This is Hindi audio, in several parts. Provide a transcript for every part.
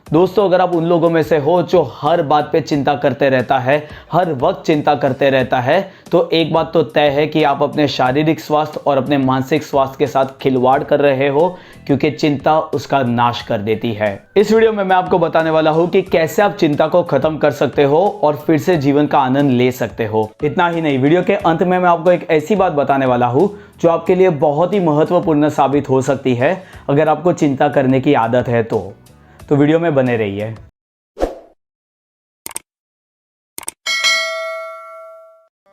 दोस्तों, अगर आप उन लोगों में से हो जो हर बात पे चिंता करते रहता है, हर वक्त चिंता करते रहता है, तो एक बात तो तय है कि आप अपने शारीरिक स्वास्थ्य और अपने मानसिक स्वास्थ्य के साथ खिलवाड़ कर रहे हो, क्योंकि चिंता उसका नाश कर देती है। इस वीडियो में मैं आपको बताने वाला हूं कि कैसे आप चिंता को खत्म कर सकते हो और फिर से जीवन का आनंद ले सकते हो। इतना ही नहीं, वीडियो के अंत में मैं आपको एक ऐसी बात बताने वाला हूं जो आपके लिए बहुत ही महत्वपूर्ण साबित हो सकती है अगर आपको चिंता करने की आदत है तो वीडियो में बने रहिए।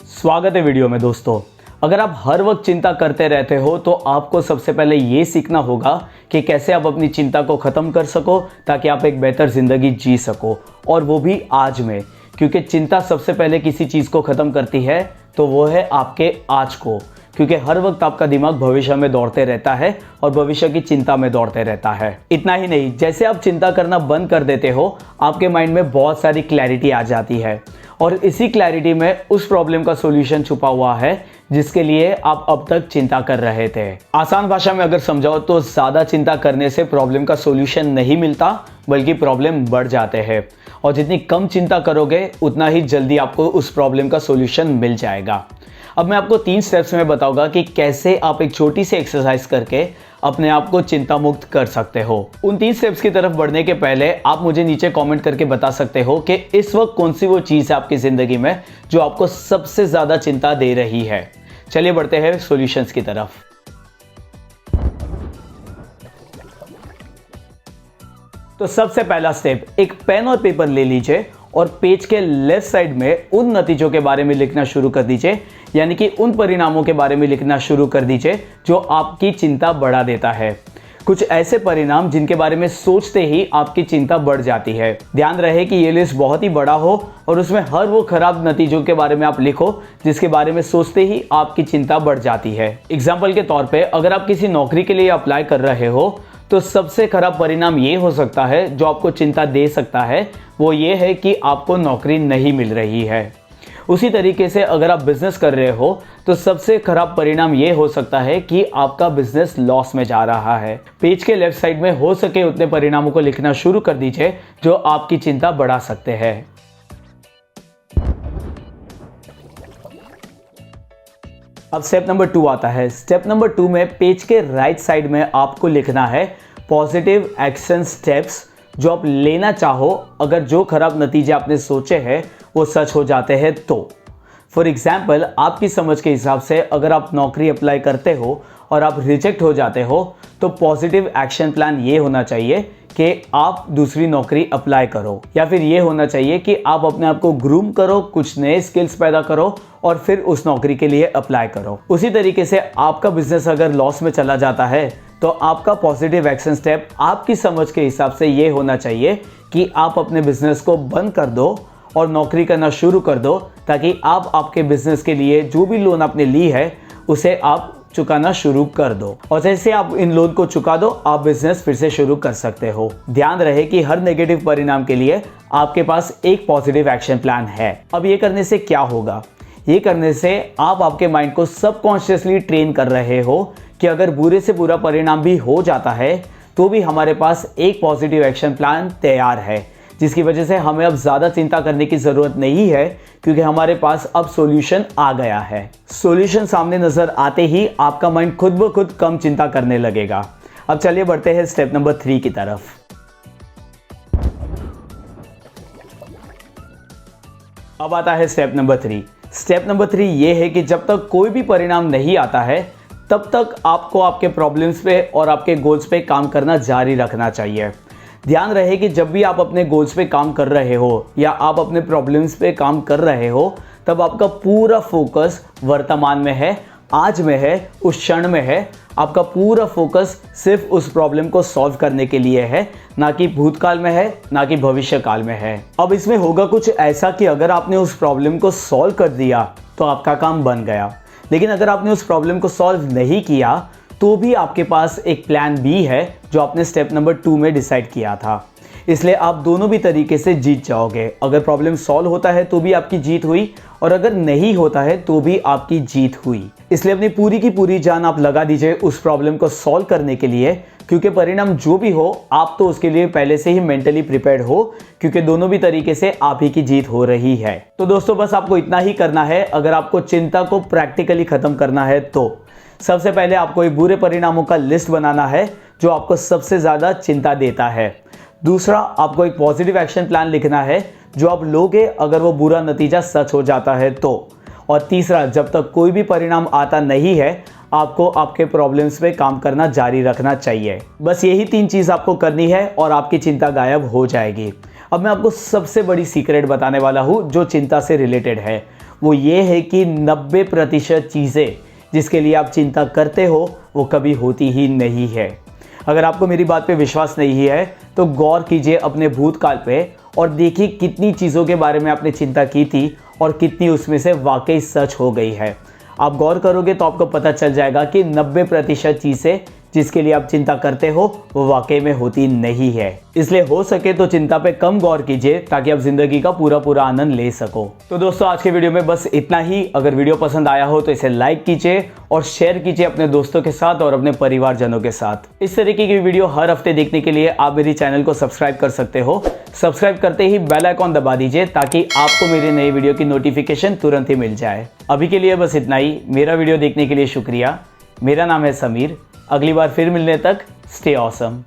स्वागत है वीडियो में। दोस्तों, अगर आप हर वक्त चिंता करते रहते हो तो आपको सबसे पहले ये सीखना होगा कि कैसे आप अपनी चिंता को खत्म कर सको ताकि आप एक बेहतर जिंदगी जी सको, और वो भी आज में। क्योंकि चिंता सबसे पहले किसी चीज को खत्म करती है तो वो है आपके आज को, क्योंकि हर वक्त आपका दिमाग भविष्य में दौड़ते रहता है और भविष्य की चिंता में दौड़ते रहता है। इतना ही नहीं, जैसे आप चिंता करना बंद कर देते हो आपके माइंड में बहुत सारी क्लैरिटी आ जाती है, और इसी क्लैरिटी में उस प्रॉब्लम का सॉल्यूशन छुपा हुआ है जिसके लिए आप अब तक चिंता कर रहे थे। आसान भाषा में अगर समझाओ तो ज्यादा चिंता करने से प्रॉब्लम का सॉल्यूशन नहीं मिलता, बल्कि प्रॉब्लम बढ़ जाते हैं, और जितनी कम चिंता करोगे उतना ही जल्दी आपको उस प्रॉब्लम का सॉल्यूशन मिल जाएगा। अब मैं आपको 3 स्टेप्स में बताऊंगा कि कैसे आप एक छोटी सी एक्सरसाइज करके अपने आप को चिंता मुक्त कर सकते हो। उन 3 स्टेप्स की तरफ बढ़ने के पहले आप मुझे नीचे कमेंट करके बता सकते हो कि इस वक्त कौन सी वो चीज़ है आपकी ज़िंदगी में जो आपको सबसे ज़्यादा चिंता दे रही है। चलिए बढ़ते हैं सॉल्यूशंस की तरफ। तो सबसे पहला स्टेप, एक पेन और पेपर ले लीजिए और पेज के लेफ्ट साइड में उन नतीजों के बारे में लिखना शुरू कर दीजिए, यानी कि उन परिणामों के बारे में लिखना शुरू कर दीजिए जो आपकी चिंता बढ़ा देता है। कुछ ऐसे परिणाम जिनके बारे में सोचते ही आपकी चिंता बढ़ जाती है। ध्यान रहे कि ये लिस्ट बहुत ही बड़ा हो और उसमें हर वो खराब नतीजों के बारे में आप लिखो जिसके बारे में सोचते ही आपकी चिंता बढ़ जाती है। एग्जाम्पल के तौर पे, अगर आप किसी नौकरी के लिए अप्लाई कर रहे हो तो सबसे खराब परिणाम ये हो सकता है जो आपको चिंता दे सकता है, वो ये है कि आपको नौकरी नहीं मिल रही है। उसी तरीके से अगर आप बिजनेस कर रहे हो तो सबसे खराब परिणाम ये हो सकता है कि आपका बिजनेस लॉस में जा रहा है। पेज के लेफ्ट साइड में हो सके उतने परिणामों को लिखना शुरू कर दीजिए जो आपकी चिंता बढ़ा सकते हैं। अब स्टेप नंबर 2 आता है। स्टेप नंबर 2 में पेज के राइट साइड में आपको लिखना है पॉजिटिव एक्शन स्टेप्स जो आप लेना चाहो अगर जो खराब नतीजे आपने सोचे हैं वो सच हो जाते हैं तो। फॉर एग्जाम्पल, आपकी समझ के हिसाब से अगर आप नौकरी अप्लाई करते हो और आप रिजेक्ट हो जाते हो तो पॉजिटिव एक्शन प्लान ये होना चाहिए कि आप दूसरी नौकरी अप्लाई करो, या फिर ये होना चाहिए कि आप अपने आप को ग्रूम करो, कुछ नए स्किल्स पैदा करो और फिर उस नौकरी के लिए अप्लाई करो। उसी तरीके से आपका बिजनेस अगर लॉस में चला जाता है तो आपका पॉजिटिव एक्शन स्टेप आपकी समझ के हिसाब से ये होना चाहिए कि आप अपने बिजनेस को बंद कर दो और नौकरी करना शुरू कर दो, ताकि आप आपके बिजनेस के लिए जो भी लोन आपने ली है उसे आप चुकाना शुरू कर दो, और जैसे आप इन लोन को चुका दो आप बिजनेस फिर से शुरू कर सकते हो। ध्यान रहे कि हर नेगेटिव परिणाम के लिए आपके पास एक पॉजिटिव एक्शन प्लान है। अब ये करने से क्या होगा? ये करने से आप आपके माइंड को सबकॉन्शियसली ट्रेन कर रहे हो कि अगर बुरे से बुरा परिणाम भी हो जाता है तो भी हमारे पास एक पॉजिटिव एक्शन प्लान तैयार है, जिसकी वजह से हमें अब ज़्यादा चिंता करने की ज़रूरत नहीं है, क्योंकि हमारे पास अब सॉल्यूशन आ गया है। सॉल्यूशन सामने नज़र आते ही आपका माइंड खुद ब खुद कम चिंता करने लगेगा। अब चलिए बढ़ते हैं स्टेप नंबर 3 की तरफ। अब आता है स्टेप नंबर 3। स्टेप नंबर 3 ये है कि जब तक कोई भी परिणाम नहीं आता है तब तक आपको आपके प्रॉब्लम्स पे और आपके गोल्स पे काम करना जारी रखना चाहिए। ध्यान रहे कि जब भी आप अपने गोल्स पे काम कर रहे हो या आप अपने प्रॉब्लम्स पे काम कर रहे हो तब आपका पूरा फोकस वर्तमान में है, आज में है, उस क्षण में है। आपका पूरा फोकस सिर्फ उस प्रॉब्लम को सॉल्व करने के लिए है, ना कि भूतकाल में है, ना कि भविष्य काल में है। अब इसमें होगा कुछ ऐसा कि अगर आपने उस प्रॉब्लम को सॉल्व कर दिया तो आपका काम बन गया, लेकिन अगर आपने उस प्रॉब्लम को सॉल्व नहीं किया तो भी आपके पास एक प्लान बी है जो आपने स्टेप नंबर 2 में डिसाइड किया था। इसलिए आप दोनों भी तरीके से जीत जाओगे। अगर प्रॉब्लम सॉल्व होता है तो भी आपकी जीत हुई, और अगर नहीं होता है तो भी आपकी जीत हुई। इसलिए अपनी पूरी की पूरी जान आप लगा दीजिए उस प्रॉब्लम को सॉल्व करने के लिए क्योंकि परिणाम जो भी हो आप तो उसके लिए पहले से ही मेंटली प्रिपेयर्ड हो, क्योंकि दोनों भी तरीके से आप ही की जीत हो रही है। तो दोस्तों बस आपको इतना ही करना है। अगर आपको चिंता को प्रैक्टिकली खत्म करना है तो सबसे पहले आपको एक बुरे परिणामों का लिस्ट बनाना है जो आपको सबसे ज्यादा चिंता देता है। दूसरा, आपको एक पॉजिटिव एक्शन प्लान लिखना है जो आप लोगे अगर वो बुरा नतीजा सच हो जाता है तो। और तीसरा, जब तक कोई भी परिणाम आता नहीं है आपको आपके प्रॉब्लम्स पे काम करना जारी रखना चाहिए। बस यही 3 चीज़ आपको करनी है और आपकी चिंता गायब हो जाएगी। अब मैं आपको सबसे बड़ी सीक्रेट बताने वाला हूँ जो चिंता से रिलेटेड है। वो ये है कि 90% चीज़ें जिसके लिए आप चिंता करते हो वो कभी होती ही नहीं है। अगर आपको मेरी बात पे विश्वास नहीं है तो गौर कीजिए अपने भूतकाल पे और देखिए कितनी चीज़ों के बारे में आपने चिंता की थी और कितनी उसमें से वाकई सच हो गई है। आप गौर करोगे तो आपको पता चल जाएगा कि 90% चीज़ें जिसके लिए आप चिंता करते हो वो वाकई में होती नहीं है। इसलिए हो सके तो चिंता पे कम गौर कीजिए ताकि आप जिंदगी का पूरा आनंद ले सको। तो दोस्तों आज के वीडियो में बस इतना ही। अगर वीडियो पसंद आया हो तो इसे लाइक कीजिए और शेयर कीजिए अपने दोस्तों के साथ और अपने परिवारजनों के साथ। इस तरीके की वीडियो हर हफ्ते देखने के लिए आप मेरी चैनल को सब्सक्राइब कर सकते हो। सब्सक्राइब करते ही बेल आइकॉन दबा दीजिए ताकि आपको मेरे नए वीडियो की नोटिफिकेशन तुरंत ही मिल जाए। अभी के लिए बस इतना ही। मेरा वीडियो देखने के लिए शुक्रिया। मेरा नाम है समीर। अगली बार फिर मिलने तक स्टे ऑसम।